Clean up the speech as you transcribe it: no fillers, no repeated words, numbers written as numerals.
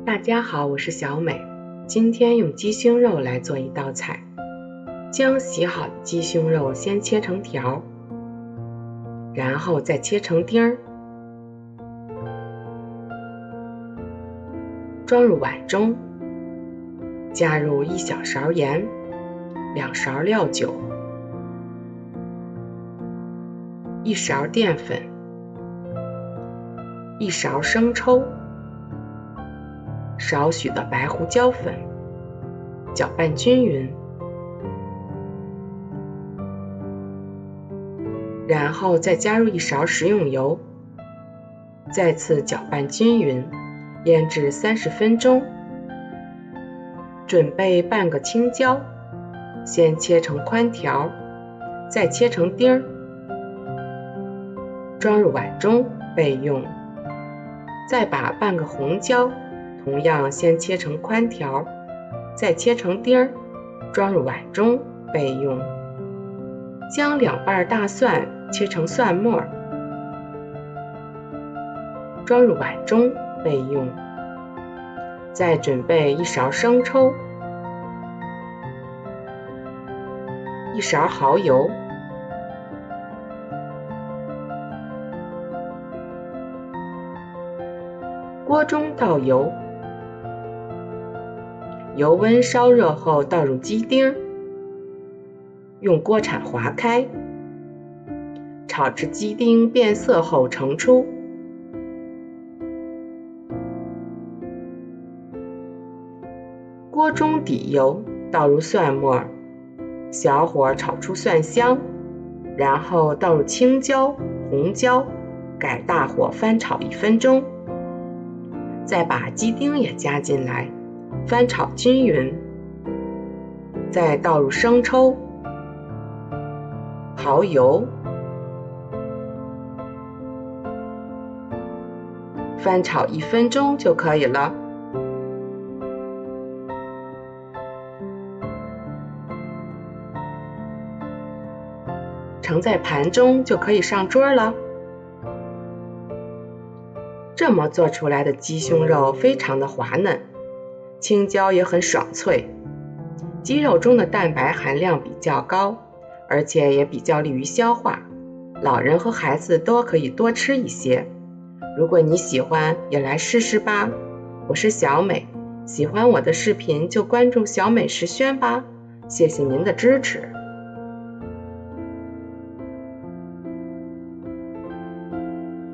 大家好，我是小美。今天用鸡胸肉来做一道菜。将洗好的鸡胸肉先切成条，然后再切成丁儿，装入碗中，加入1小勺盐，2勺料酒，1勺淀粉，1勺生抽，少许的白胡椒粉，搅拌均匀。然后再加入1勺食用油，再次搅拌均匀，腌制30分钟。准备半个青椒，先切成宽条，再切成丁儿，装入碗中备用。再把半个红椒，同样先切成宽条，再切成丁儿，装入碗中备用。将2瓣大蒜切成蒜末，装入碗中备用。再准备1勺生抽，1勺蚝油，锅中倒油，油温烧热后倒入鸡丁，用锅铲划开，炒至鸡丁变色后盛出。锅中底油，倒入蒜末，小火炒出蒜香，然后倒入青椒、红椒，改大火翻炒1分钟。再把鸡丁也加进来，翻炒均匀。再倒入生抽、蚝油，翻炒1分钟就可以了。盛在盘中就可以上桌了。这么做出来的鸡胸肉非常的滑嫩，青椒也很爽脆。鸡肉中的蛋白含量比较高，而且也比较利于消化，老人和孩子都可以多吃一些。如果你喜欢，也来试试吧。我是小美，喜欢我的视频就关注小美食轩吧，谢谢您的支持。